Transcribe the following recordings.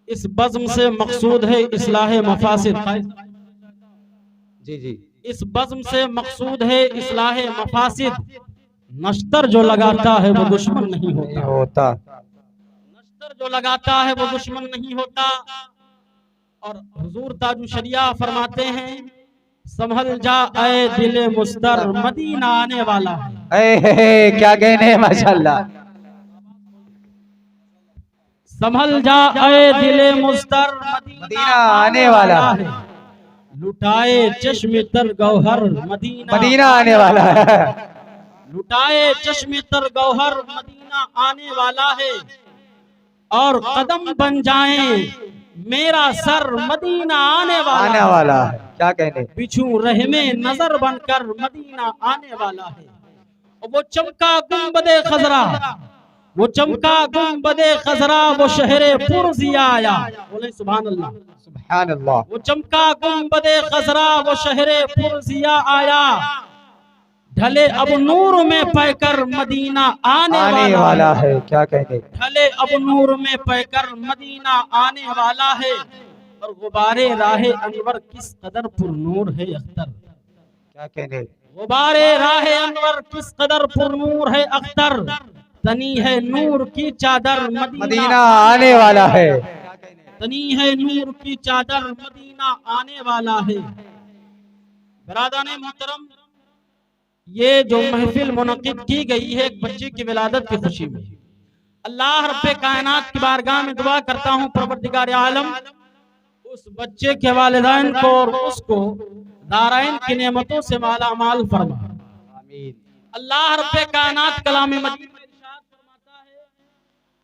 इस बज़्म से मकसूद है इस्लाह मफासिद। जी जी। इस बज़्म से मकसूद है इस्लाह मफासिद। नश्तर जो लगाता है वो दुश्मन नहीं होता। नश्तर जो लगाता है वो दुश्मन नहीं होता। और हुजूर ताजु शरिया फरमाते हैं, संभल जा ऐ दिले मुस्तर, मदीना आने वाला है। क्या कहने हैं माशाल्लाह। संभल जा ऐ दिले मुस्तर, मदीना आने वाला है। लुटाए चश्मे तर गौहर, मदीना आने वाला है। लुटाए चश्मे तर गौहर, मदीना आने वाला है। और कदम बन जाए मेरा सर, मदीना आने वाला है। क्या कहने। बिछू रहमे नजर बनकर, मदीना आने वाला है। और वो चमका गुंबदे खजरा, वो चमका गुंबदे खजरा, वो शहरे पुरजिया आया। बोले सुभान अल्लाह, सुभान अल्लाह। वो चमका गुंबदे खजरा, वो शहरे पुरजिया आया। ढले अब नूर में पैकर, मदीना आने वाला है। क्या कहने। ढले अब नूर में पैकर, मदीना आने वाला है। और गुबारे राहे अनवर किस कदर पुरनूर है अख्तर। क्या कहने। गुबारे राहे अनवर किस कदर पुरनूर है अख्तर। तनी है नूर की चादर, मदीना आने वाला है। तनी है नूर की चादर, मदीना आने वाला है। बरादाने मोहतरम, ये जो महफिल मुनक़िद की गई है एक बच्चे की विलादत की खुशी में, अल्लाह रब्बे कायनात की बारगाह में दुआ करता हूँ परवरदिगार आलम उस बच्चे के वालिदैन को और उसको दाराइन की नेमतों से माला माल फरमा। अल्लाह रब्बे कायनात कलाम मजीद में इरशाद फरमाता है,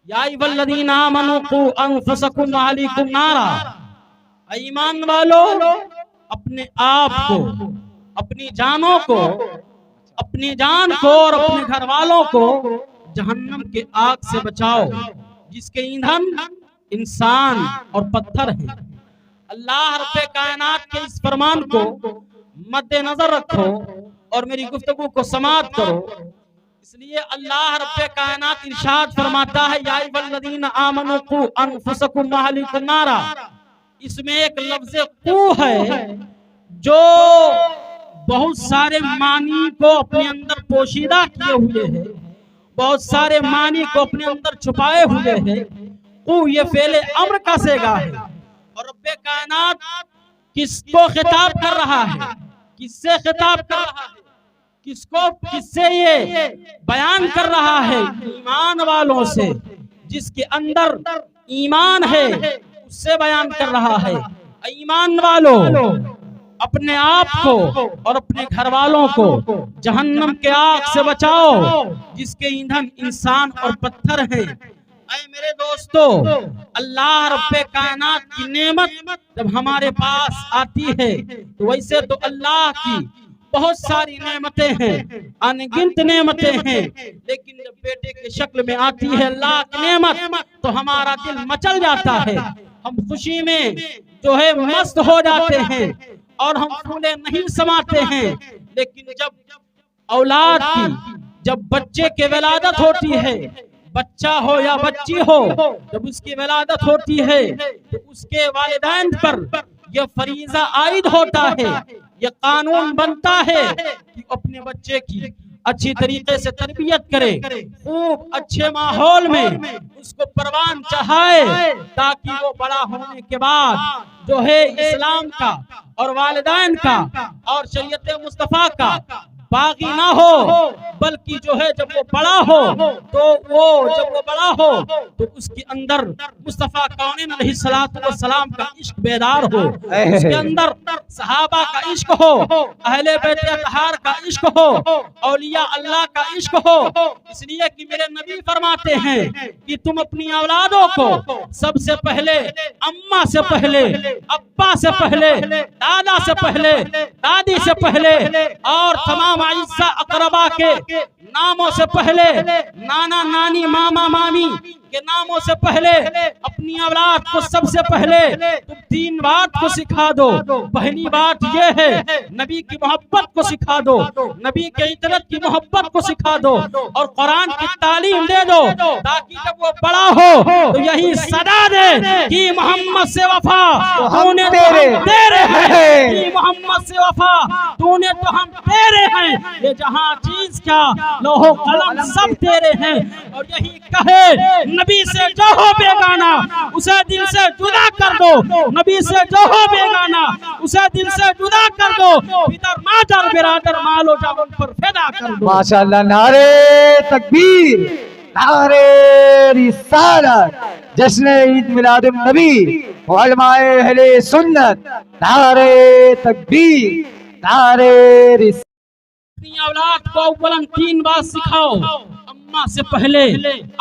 या अय्युहल्लज़ीना आमनू क़ू अनफुसकुम व अहलीकुम नारा। ईमान वालों, अपने आप को, अपनी जानों को, अपनी जान को और अपने घर वालों को जहन्नम के आग से बचाओ, जिसके ईंधन इंसान और पत्थर है। अल्लाह रब्बे कायनात के इस फरमान को मद्देनजर रखो और मेरी गुफ्तगू को समाअत करो। इसलिए अल्लाह रब्बे कायनात इरशाद फरमाता है, या अय्युहल्लज़ीना आमनू क़ू अनफुसकुम व अहलीकुम नारा। इसमें एक लफ्ज़ क़ू है जो बहुत सारे मानी को अपने अंदर पोशीदा किए हुए है, बहुत सारे मानी को अपने अंदर छुपाए हुए है। क़ू ये फ़ेले अम्र का सेगा है। और रब्बे कायनात किसको खिताब कर रहा है, किससे खिताब कर रहा है, किसको, किससे ये बयान कर रहा है? ईमान वालों से, जिसके अंदर ईमान है उससे बयान कर रहा है। ईमान वालों, अपने आप को और अपने घर वालों को जहन्नम के आग से बचाओ, जिसके ईंधन इंसान और पत्थर हैं। ऐ मेरे दोस्तों, अल्लाह रब्बे कायनात की नेमत जब हमारे पास आती है तो वैसे तो अल्लाह की बहुत सारी नेमतें हैं, अनगिनत नेमतें हैं, लेकिन जब बेटे के शक्ल में आती है अल्लाह की नेमत तो हमारा दिल मचल जाता है। हम खुशी में जो है मस्त हो जाते हैं और हम फूले नहीं समाते हैं। लेकिन जब औलाद की, जब बच्चे की विलादत होती है, बच्चा हो या बच्ची हो, जब उसकी विलादत होती है तो उसके वालिदैन पर यह फरीजा आयद होता है, यह कानून बनता है कि अपने बच्चे की अच्छी तरीके से तरबियत करे, खूब अच्छे माहौल में उसको परवान चढ़ाए, ताकि वो बड़ा होने के बाद जो है इस्लाम का और वालिदैन का और शरीयत मुस्तफा का बागी ना हो, बल्कि जो है जब वो बड़ा हो तो जब वो बड़ा हो तो उसके अंदर मुस्तफा कौनैन अलैहिस्सलातु वस्सलाम का इश्क बेदार हो, उसके अंदर सहाबा का इश्क हो, अहले बैत अतहार का इश्क हो, औलिया अल्लाह का इश्क हो। इसलिए कि मेरे नबी फरमाते हैं कि तुम अपनी औलादों को सबसे पहले अम्मा से पहले, अब्बा से पहले, दादा से पहले, दादी से पहले और तमाम इज्जा अकरबा के नामों से पहले, नाना नानी, मामा मामी के नामों से पहले अपनी औलाद को सबसे पहले तुम 3 बात को सिखा दो। पहली बात ये है नबी की मोहब्बत को सिखा दो, नबी के इतरत की मोहब्बत को सिखा दो और कुरान की तालीम दे दो, ताकि जब वो बड़ा हो तो यही सदा दे कि मोहम्मद से वफा तूने तो हम तेरे हैं, कि मोहम्मद से वफा तूने तो हम तेरे हैं, ये जहां चीज क्या लोहो कलम सब तेरे हैं। और यही कहे नबी से जो हो बेगाना उसे दिल से जुदा कर दो, नबी से जो हो बेगाना उसे दिल से जुदा कर दो, पितर मादर बिरादर मालो जान पर फिदा कर दो। माशाअल्लाह, नारे तकबीर, नारे रिसालत, जश्न ईद मिलादुन नबी, उलमाए अहले सुन्नत, नारे तकबीर, नारे रिसालत। अपनी औलाद को अव्वलन 3 बात सिखाओ। अम्मा से पहले,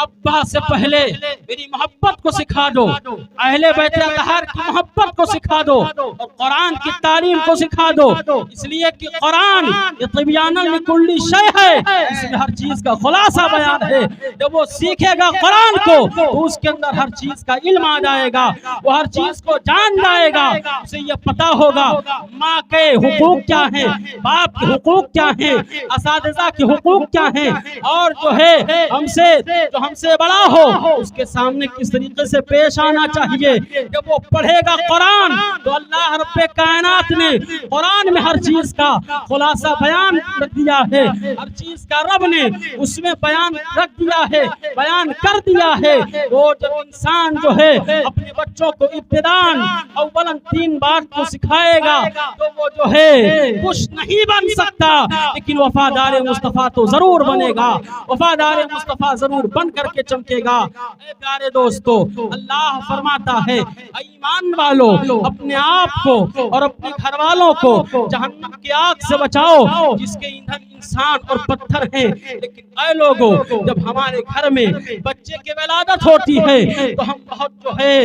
अब्बा से पहले मेरी मोहब्बत को सिखा दो, अहले बैत अतहार की मोहब्बत को सिखा दो और कुरान की तालीम को सिखा दो। इसलिए कि कुरान ये तिब्यानुल लिकुल्ली शै है, इसमें हर चीज का खुलासा बयान है। जब वो सीखेगा कुरान को तो उसके अंदर हर चीज का इल्म आ जाएगा, वो हर चीज को जान जाएगा, उसे ये पता होगा माँ के हुकूक क्या है, बाप के हुकूक क्या है, असातिज़ा के हुकूक क्या है, और जो है हमसे बड़ा हो उसके सामने किस तरीके से पेश आना चाहिए। जब वो पढ़ेगा कुरान तो अल्लाह रब्बे कायनात ने कुरान में हर चीज का खुलासा बयान रख दिया है, हर चीज का रब ने उसमें बयान रख दिया है, बयान कर दिया है। वो जब इंसान जो है अपने बच्चों को इब्तिदान अव्वलन 3 बात को सिखाएगा तो वो जो है कुछ नहीं बन सकता, लेकिन वफादार मुस्तफा तो जरूर बनेगा, वफादार मुस्तफा जरूर बन करके चमकेगा। ऐ प्यारे दोस्तों, अल्लाह फरमाता है ईमान वालों अपने आप को और अपने घर वालों को जहन्नम की आग से बचाओ जिसके ईंधन इंसान और पत्थर हैं। लेकिन ऐ लोगों, जब हमारे घर में बच्चे की विलादत होती है तो हम बहुत जो है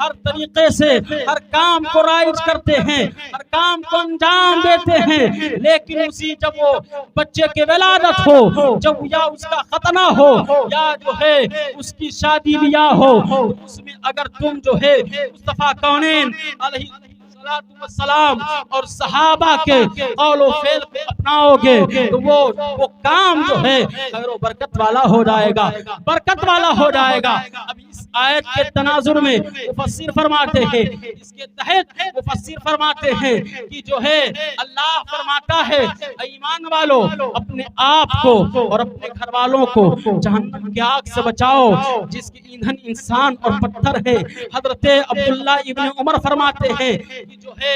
हर तरीके से हर काम को राइज करते हैं, हर काम को अंजाम देते हैं, लेकिन उसी जब वो बच्चे की विलादत हो, जब या उसका खतना हो या जो है उसकी शादी ब्याह हो, तो उसमें अगर तुम जो है मुस्तफा कौनैन अलैहिस्सलाम और सहाबा के कौलो फेल को अपनाओगे तो वो काम जो है खैर बरकत वाला हो जाएगा, बरकत वाला हो जाएगा। अब इस आयत के तनाजुर में मुफस्सिर फरमाते हैं, इसके तहत मुफस्सिर फरमाते हैं कि जो है अल्लाह फरमाता है ईमान वालों अपने आप को और अपने घर वालों को जहन्नम की आग से बचाओ जिसके ईंधन इंसान और पत्थर है। हजरत अब्दुल्ला इब्न उमर फरमाते हैं कि जो है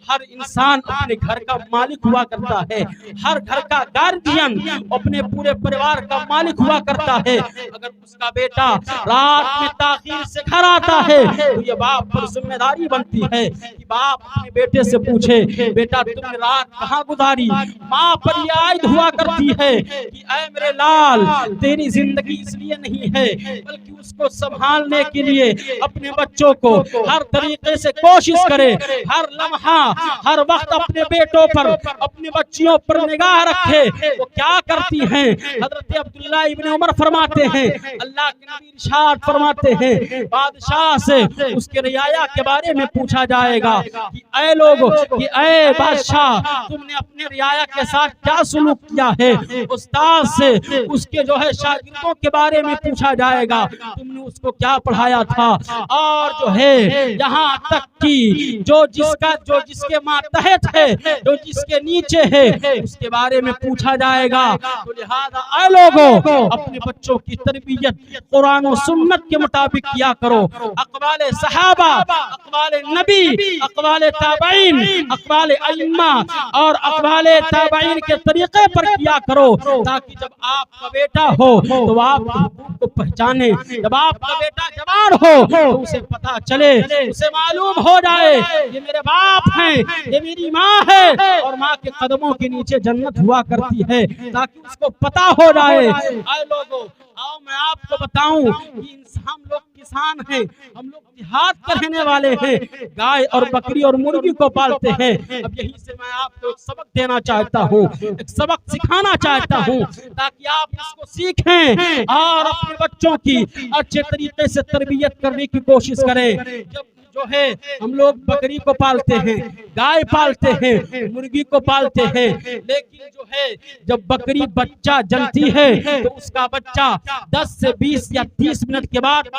हर इंसान अपने घर का मालिक हुआ करता है, हर घर का गार्जियन अपने पूरे परिवार का मालिक हुआ करता है। अगर उसका बेटा रात में ताखीर से घर आता है तो ये बाप पर जिम्मेदारी बनती है कि बाप अपने बेटे से पूछे बेटा तुमने रात कहाँ गुजारी। माँ पर यह आयत हुआ करती है कि ऐ मेरे लाल तेरी जिंदगी इसलिए नहीं है बल्कि उसको संभालने के लिए अपने बच्चों को हर तरीके से कोशिश करे, हर लम्हा हर वक्त अपने बेटों पर अपने बच्चियों पर निगाह रखे। वो क्या करती हैं? हजरत अब्दुल्ला इब्न उमर फरमाते हैं अल्लाह के नबी इरशाद फरमाते हैं बादशाह से उसके रियाया के बारे में पूछा जाएगा कि ऐ लोगों कि ऐ बादशाह तुमने अपने रियाया के साथ क्या सलूक किया है। उस्ताद से उसके जो है शागिर्दों के बारे में पूछा जाएगा तुमने उसको क्या पढ़ाया था। और जो है यहाँ तक कि जो जिसके मातहत है जो जिसके नीचे है उसके बारे में पूछा जाएगा। तो लिहाजा ऐ लोगों अपने बच्चों की तरबियत कुरान और सुन्नत के मुताबिक किया करो। अक़वाले सहाबा, अक़वाले नबी, अक़वाले ताबईन, अक़वाले अइम्मा और अक़वाले ताबईन के तरीके पर किया करो ताकि जब आपका बेटा हो तो आप को पहचाने, जब आपका बेटा जवान हो तो उसे पता चले, उसे मालूम हो जाए ये मेरे बाप हैं, ये मेरी माँ है और माँ के कदमों के नीचे जन्नत हुआ करती है, ताकि उसको पता हो जाए। आए लोगों आओ मैं आपको बताऊं कि हम लोग किसान हैं, हम लोग देहात के रहने वाले हैं, गाय और बकरी और मुर्गी को पालते हैं। अब यहीं से मैं आपको एक सबक देना चाहता हूँ, एक सबक सिखाना चाहता हूँ, ताकि आप इसको सीखें और अपने बच्चों की अच्छे तरीके से तरबियत करने की कोशिश करें। जब जो है हम लोग बकरी को पालते हैं, गाय पालते हैं, मुर्गी को पालते हैं, लेकिन जो है जब बकरी बच्चा जनती है तो उसका बच्चा 10 से 20 या 30 मिनट के बाद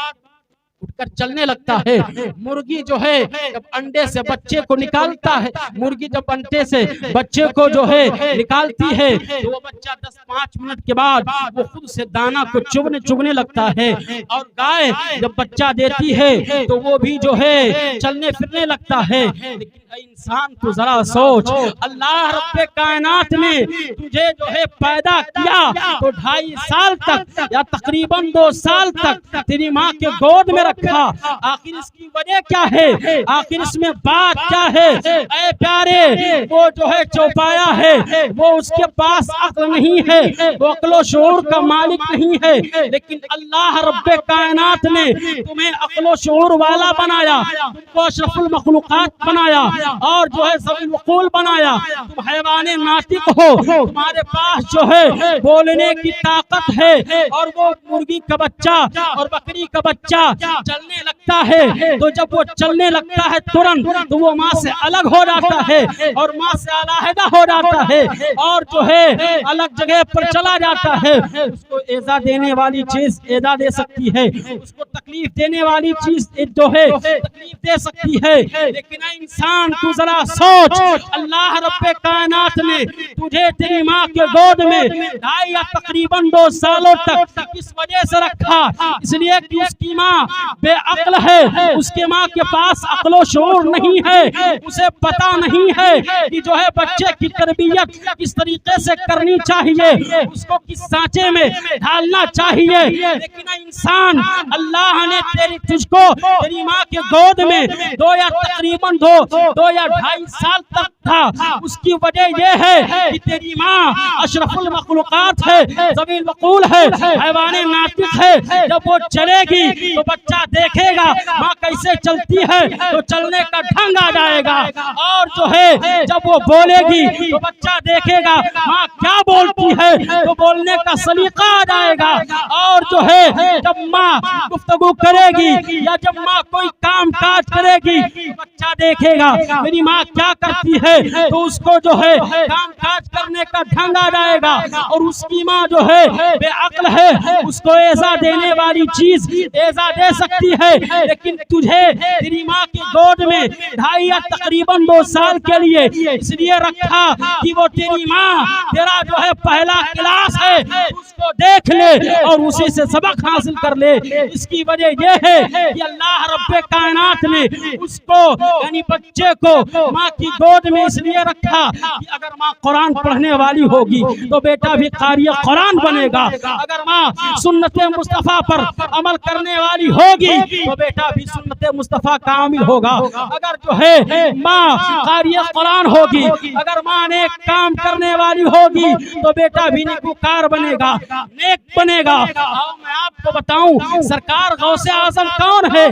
उठकर चलने लगता है। मुर्गी जो है जब अंडे से बच्चे को निकालता है, मुर्गी जब अंडे से बच्चे को जो है निकालती है तो वो बच्चा 10-5 मिनट के बाद वो खुद से दाना को चुगने लगता है। और गाय जब बच्चा देती है तो वो भी जो है चलने फिरने लगता है। लेकिन इंसान तो जरा सोच, अल्लाह रब्बे कायनात ने तुझे जो है पैदा किया तो 2.5 साल तक या तकरीबन 2 साल तक तेरी माँ के गोद में रखा। आखिर इसकी वजह क्या है, आखिर इसमें बात क्या है? ऐ प्यारे, वो जो है चौपाया है, वो उसके पास अक्ल नहीं है, वो अक्लो शऊर का मालिक नहीं है, लेकिन अल्लाह रब्बे कायनात ने तुम्हें अक्लो शऊर वाला बनाया, तुमको अशरफुल मखलूकात बनाया और जो है ज़मीन वकूल बनाया। तुम हैवाने नातिक हो, तुम्हारे पास जो है बोलने की ताकत है। और वो मुर्गी का बच्चा और बकरी का बच्चा चलने लगता है तो जब वो चलने लगता है तुरंत तो वो माँ से अलग हो जाता है और माँ से अलहदा हो जाता है और जो है अलग जगह पर चला जाता है। उसको एजा देने वाली चीज एजा दे सकती है, उसको तकलीफ देने वाली चीज जो है तकलीफ दे सकती है। लेकिन इंसान तू जरा सोच, अल्लाह रब्बे कायनात ने तुझे तेरी माँ के गोद में 2.5 या तकरीबन 2 सालों तक इस वजह से रखा, इसलिए कि उसकी माँ बेअक्ल है, उसके माँ के पास अक्लो शऊर नहीं है, उसे पता नहीं है कि जो है बच्चे की तरबियत किस तरीके से करनी चाहिए, उसको किस सांचे में ढालना चाहिए। लेकिन इंसान, अल्लाह ने तुझको तेरी माँ के गोद में 2 या तकरीबन 2 या 2.5 साल तक था। उसकी वजह यह है कि तेरी माँ अशरफुल मखलूकात है, ज़मीन वकूल है, हैवाने नातिक है। जब वो चलेगी तो बच्चा देखेगा माँ कैसे चलती है तो चलने का ढंग आ जाएगा, और जो है जब वो बोलेगी तो बच्चा देखेगा माँ क्या बोलती है तो बोलने का सलीका आ जाएगा। और जो है जब माँ गुफ्तगू करेगी या जब माँ कोई काम काज करेगी बच्चा देखेगा मेरी माँ क्या करती है तो उसको जो है काम काज करने का ढंग आ जाएगा। और उसकी माँ जो है बेअक्ल है, उसको ऐसा देने वाली चीज ऐसा दे सकती है, लेकिन तुझे तेरी माँ की गोद में 2.5 या तकरीबन 2 साल के लिए इसलिए रखा कि वो तेरी माँ तेरा जो है पहला क्लास है, उसको देख ले और उसी से सबक हासिल कर ले। इसकी वजह यह है कि अल्लाह रब्बे कायनात ने उसको यानी बच्चे को माँ की गोद में इसलिए रखा कि अगर माँ कुरान पढ़ने वाली होगी तो बेटा भी क़ारिए कुरान बनेगा, अगर माँ सुन्नते मुस्तफ़ा पर अमल करने वाली होगी तो बेटा भी सुन्नते मुस्तफ़ा का आमिल होगा। अगर जो है माँ क़ारिए कुरान होगी, अगर माँ नेक काम करने वाली होगी तो बेटा भी नेकूकार बनेगा, नेक बनेगा। आओ मैं आपको बताऊं सरकार गौसे आज़म कौन है।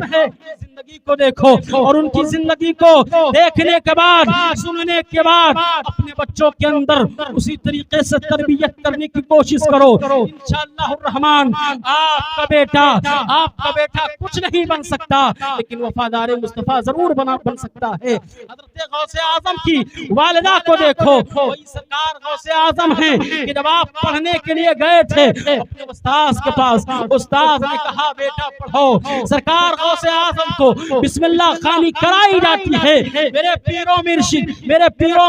जिंदगी को देखो और उनकी जिंदगी को देखने के बाद सुनने के बाद अपने बच्चों के अंदर उसी तरीके से तरबियत करने की कोशिश करो। इंशाअल्लाह रहमान आपका बेटा कुछ नहीं बन सकता लेकिन वफादार मुस्तफ़ा जरूर बन सकता है। हज़रत गौसे आज़म की वालिदा को देखो, वही सरकार गौसे आज़म है कि जब आप पढ़ने के लिए गए थे अपने उस्ताद के पास, उस्ताद ने कहा बेटा पढ़ो। सरकार गौसे आज़म को बिस्मिल्लाह खानी कराई जाती है। मेरे पीरो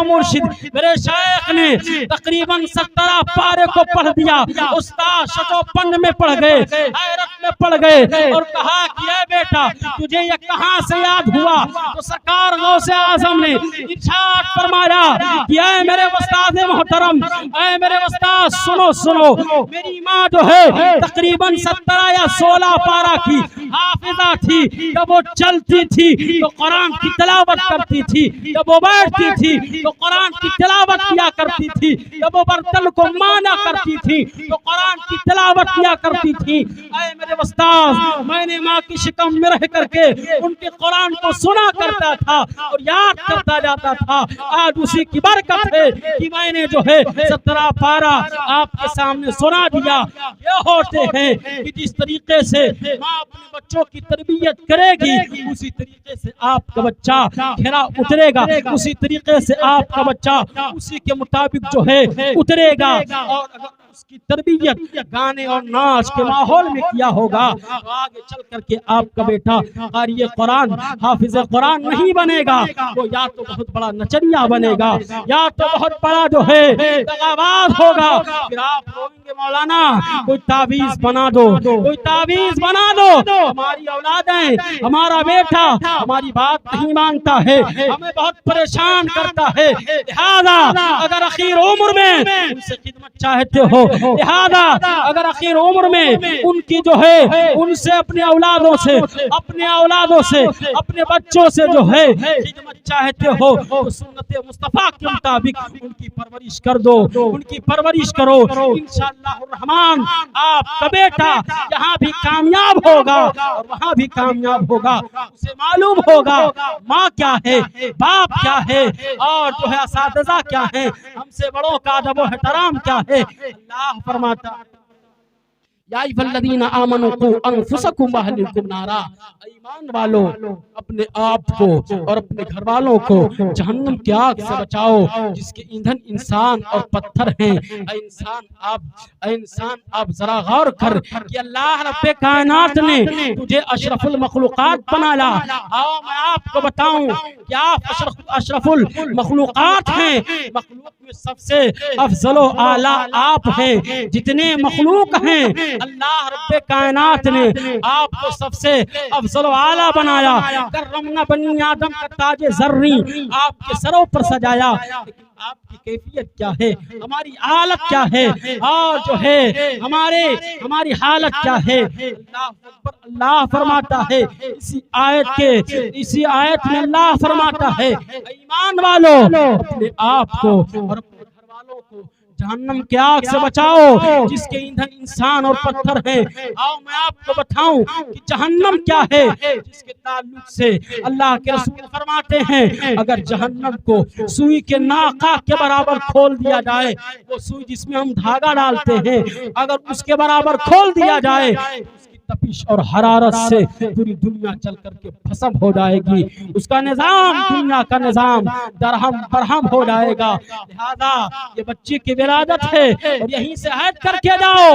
मुर्शिद मेरे शेख ने तकरीबन 17 पारे को पढ़ दिया। उस्ताद शतोपन में पढ़ गए, हैरत में पढ़ गए और कहा कि ऐ बेटा तुझे ये कहां से याद हुआ? तो सरकार गौसे आज़म ने इरशाद फरमाया कि ऐ मेरे उस्ताद मोहतरम, ऐ मेरे उस्ताद सुनो, मेरी माँ जो है तकरीबन 17 या 16 पारा की हाफिजा थी, जब वो चलती थी तो कुरान की तिलावत करती थी, जब वो बैठती थी तो कुरान की तिलावत किया करती थी, जब वो बर्तन को माना करती थी तो कुरान की तिलावत किया करती थी। ऐ मेरे उस्ताद, मैंने माँ की शिकम में रह करके उनके कुरान को सुना करता था और याद करता जाता था। आज उसी की बरकत है कि मैंने जो है 17 पारा आपके सामने सुना दिया। ये होते हैं कि जिस तरीके से माँ अपने बच्चों की तरबियत करेगी उसी तरीके से आपका बच्चा खरा उतरेगा, उसी तरीके से आपका बच्चा उसी के मुताबिक जो है उतरेगा। और अगर उसकी तरबियत गाने और नाच के माहौल में किया होगा तो आगे चल करके आपका बेटा क़ारी कुरान, हाफिज कुरान नहीं बनेगा, वो या तो बहुत बड़ा नचनिया बनेगा या तो बहुत बड़ा जो है दगाबाज होगा। फिर आप रोएंगे मौलाना कोई तावीज बना दो, कोई तावीज बना दो, हमारी औलादें, हमारा बेटा हमारी बात नहीं मानता है, हमें बहुत परेशान करता है। लिहाजा अगर आखिर उम्र में उनसे खिदमत चाहते हो, लिहाजा अगर आखिर उम्र में उनकी जो है उनसे अपने औलादों से अपने बच्चों से जो है खिदमत चाहते हो तो सुन्नत मुस्तफा के मुताबिक उनकी परवरिश कर दो, उनकी परवरिश करो। इंशाअल्लाह रहमान आपका बेटा यहाँ भी कामयाब होगा और वहाँ भी कामयाब होगा। उसे मालूम होगा माँ क्या है, बाप क्या है और जो है असातिज़ा क्या है, हमसे बड़ों का अदब व एहतराम क्या है। अल्लाह फरमाता या अय्युहल्लज़ीना आमनू क़ू अनफुसकुम व अहलीकुम नारा, ईमान वालों अपने आप को और अपने घर वालों को जहन्नम की आग से बचाओ जिसके ईंधन इंसान और पत्थर हैं। ऐ इंसान आप जरा गौर कर कि अल्लाह रब्बे कायनात ने तुझे अशरफुल मखलूकात बनाया। आओ मैं आपको बताऊं कि आप अशरफुल मखलूकात हैं, मखलूक में सबसे अफजलो आला आप हैं। जितने मखलूक हैं अल्लाह रब्बे कायनात ने आपको सबसे अफजल आला बनाया। करमना बनी आदम का ताजे जर्री आपके सरों पर सजाया, लेकिन आपकी कैफियत क्या है, हमारी हालत क्या है और जो है हमारी हालत क्या है। अल्लाह फरमाता है इसी आयत में अल्लाह फरमाता है ईमान वालों अपने आप को और अपने घर वालों को जहन्नम के आग से बचाओ जिसके ईंधन इंसान और पत्थर हैं। आओ मैं आपको बताऊं कि जहन्नम क्या है, जिसके ताल्लुक से अल्लाह के रसूल फरमाते हैं अगर जहन्नम को सुई के नाका के बराबर खोल दिया जाए, वो सुई जिसमें हम धागा डालते हैं अगर उसके बराबर खोल दिया जाए तपिश और हरारत से पूरी दुनिया चल करके भस्म हो जाएगी, उसका निजाम दुनिया का निजाम दरहम बरहम हो जाएगा। लिहाजा ये बच्चे की विलादत है और यहीं से हट करके जाओ।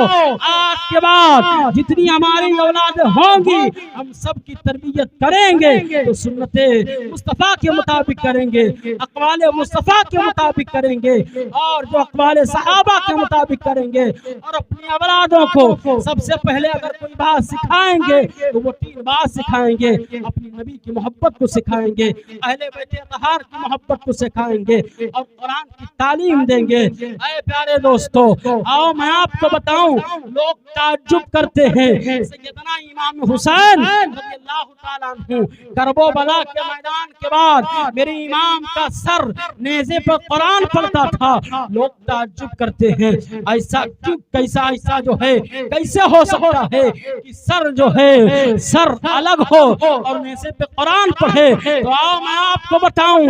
आज के बाद जितनी हमारी औलाद होंगी हम सब की तरबियत करेंगे तो सुन्नते मुस्तफा के मुताबिक करेंगे, अक़वाले मुस्तफा के मुताबिक करेंगे और जो अक़वाले सहाबा के मुताबिक करेंगे। और अपनी औलादों को सबसे पहले अगर कोई बात सिखाएंगे तो वो 3 बात सिखाएंगे, अपनी नबी की मोहब्बत को सिखाएंगे, अहले बैत अतहार की मोहब्बत को सिखाएंगे और कुरान की तालीम देंगे। ऐ प्यारे दोस्तों, आओ मैं आपको बताऊं, लोग ताज्जुब करते हैं सैयदना इमाम हुसैन रज़ियल्लाहु ताला अन्हु करबला के मैदान के बाद मेरे इमाम का सर नेज़े पर कुरान पढ़ता था। लोग ताज्जुब करते हैं ऐसा क्यों, ऐसा जो है कैसे हो सकता है कि सर जो है सर अलग हो और नेज़े पे कुरान पढ़े। तो आओ मैं आपको बताऊं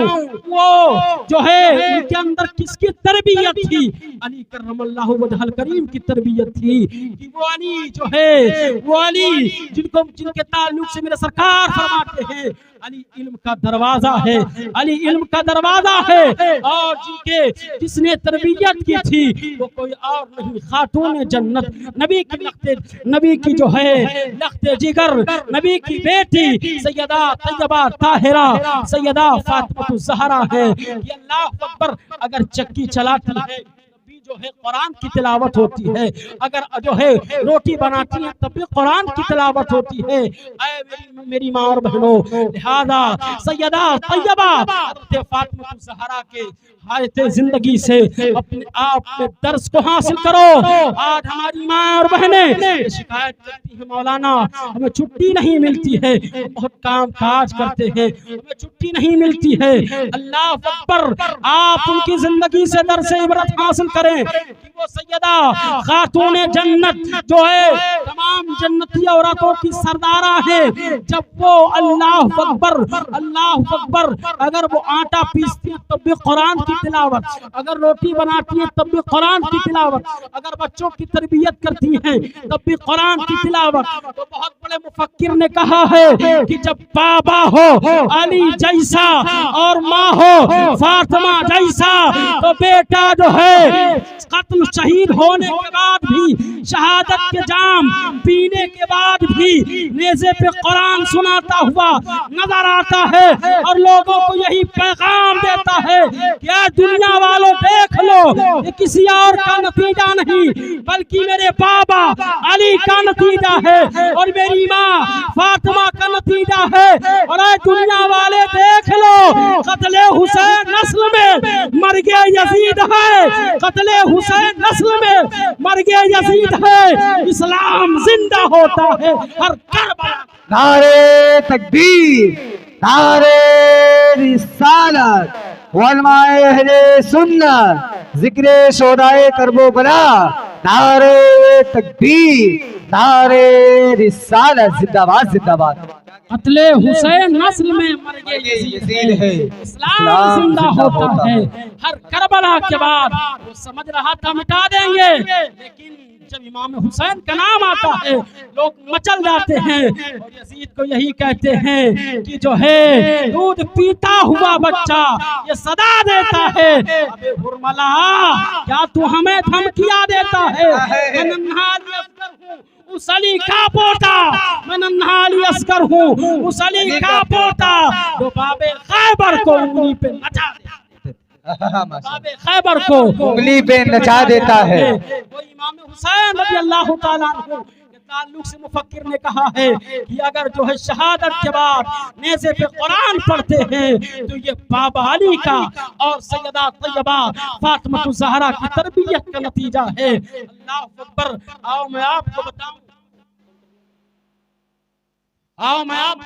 वो जो है उनके अंदर किसकी तरबियत थी, अली करमल्लाहु वजहल करीम की तरबियत थी कि वो अली जो है वो अली जिनके ताल्लुक से मेरे सरकार फरमाते हैं अली इल्म का दरवाजा है, अली इल्म का दरवाजा है और जिसने तरबियत की थी वो कोई और नहीं खातून जन्नत नबी की जो है लख्ते जिगर नबी की बेटी सैयदा तैयबा ताहिरा सैयदा फातिमा ज़हरा है। ये अल्लाह अकबर अगर चक्की चलाती है जो है कुरान की तिलावत होती है, अगर जो है रोटी बनाती हैं तब भी कुरान की तिलावत होती है। ऐ मेरी माँ और बहनों, लिहाजा सैयदा तैयबा हज़रत फातिमा ज़हरा के हायते जिंदगी से अपने आप में दर्स को हासिल करो। आज हमारी माँ और बहनें शिकायत करती है, मौलाना हमें छुट्टी नहीं मिलती है, बहुत काम काज करते हैं, हमें छुट्टी नहीं मिलती है। अल्लाह अकबर, आप उनकी जिंदगी से दर्स इबरत हासिल करें कि वो सैयदा खातून जन्नत जो है तमाम जन्नती औरतों की सरदारा है। जब वो अल्लाह अकबर, अगर वो आटा पीसती है तब भी कुरान की तिलावत, अगर रोटी बनाती है तब भी कुरान की तिलावत, अगर बच्चों की तरबियत करती हैं तब भी कुरान की तिलावत। तो बहुत बड़े मुफक्किर ने कहा है कि जब बाबा हो अली जैसा और माँ हो फातिमा जैसा, तो बेटा जो है कत्ल शहीद होने के बाद भी, शहादत के जाम पीने के बाद भी नेज़े पे कुरान सुनाता हुआ नजर आता है और लोगों को यही पैगाम देता है कि दुनिया वालों देख लो, ये किसी और का नतीजा नहीं बल्कि मेरे बाबा अली का नतीजा है और मेरी माँ फातिमा का नतीजा है। और दुनिया वाले देख लो, कत्ले हुसैन नस्ल में मर गया यजीद है, कत्ले हुसैन नस्ल में मर गया यजीद है, इस्लाम जिंदा होता है हर करबला। नारे तकबीर, नारे रिसालत, उलमाए अहले सुन्नत, जिक्रे शोदाए करबो बला, नारे तकबीर, नारे रिसालत, जिंदाबाद जिंदाबाद। कत्ले हुसैन नस्ल में मर गए यजीद है, इस्लाम जिंदा होता है हर करबला के बाद। वो समझ रहा था मिटा देंगे, लेकिन जब इमाम हुसैन का नाम आता है लोग मचल जाते हैं और यजीद को यही कहते हैं कि जो है दूध पीता हुआ बच्चा ये सदा देता है, अबे हुरमला क्या तू हमें धमकियां देता है? मैं नन्हा अली असगर हूँ उस अली का पोता, मैं नन्हा अली असगर हूँ उस अली का पोता, तो बाबे खैबर को उंगली पे नचा देता, बाबे खैबर को उंगली पे नचा देता है। वो इमाम हुसैन रज़ी अल्लाह ताला अन्हु के ताल्लुक से मुफक्किर ने कहा है कि अगर जो है शहादत के बाद नेज़े पे कुरान पढ़ते हैं तो ये बाबा अली का और सैयदा तैयबा फातिमा ज़हरा की तरबियत का नतीजा है। अल्लाह अकबर। आओ मैं आपको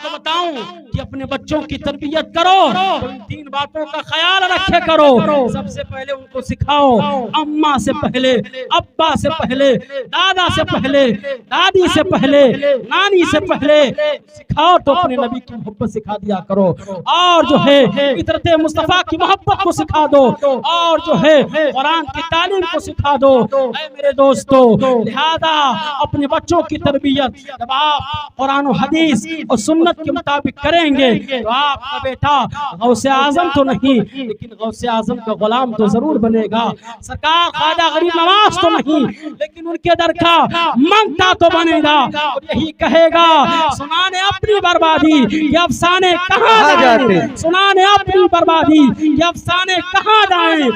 बताऊं कि अपने बच्चों की तरबियत करो तो इन 3 बातों का ख्याल रखे करो। सबसे पहले उनको सिखाओ, अम्मा से पहले, अब्बा से पहले, दादा से पहले, दादी से पहले, नानी से पहले सिखाओ तो अपने नबी की मोहब्बत सिखा दिया करो और जो है इतरत मुस्तफा की मोहब्बत को सिखा दो और जो है कुरान की तालीम को सिखा दो। ऐ मेरे दोस्तों, लिहाजा अपने बच्चों की तरबियत जब आप कुरान और हदीस और सुन्नत के मुताबिक करेंगे तो आपका बेटा गौसे आजम तो नहीं लेकिन गौसे आजम का गुलाम तो जरूर बनेगा। सरकार ख्वाजा गरीब नवाज तो नहीं लेकिन उनके दर का मंगता तो बनेगा और यही कहेगा सुनाने अपनी बर्बादी ये अफसाने कहाँ जाते, सुनाने अपनी बर्बादी ये अफसाने कहाँ जाएं,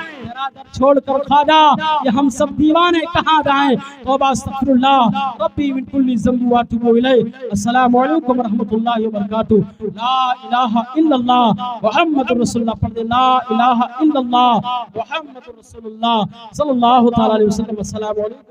छोड़कर ख्वाजा ये हम सब दीवाने कहाँ जाएं। तौबा अस्तगफिरुल्लाह रब्बी मिन कुल्ली ज़ंबि व अतूबु इलैह। अस्सलामु अलैकुम व रहमतुल्लाहि व बरकातुहू। ला इलाहा इल्लल्लाह मुहम्मदुर रसूलुल्लाह, पढ़ दे ला इलाहा इल्लल्लाह मुहम्मदुर रसूलुल्लाह सल्लल्लाहु तआला अलैहि वसल्लम। अस्सलामु अलैकुम।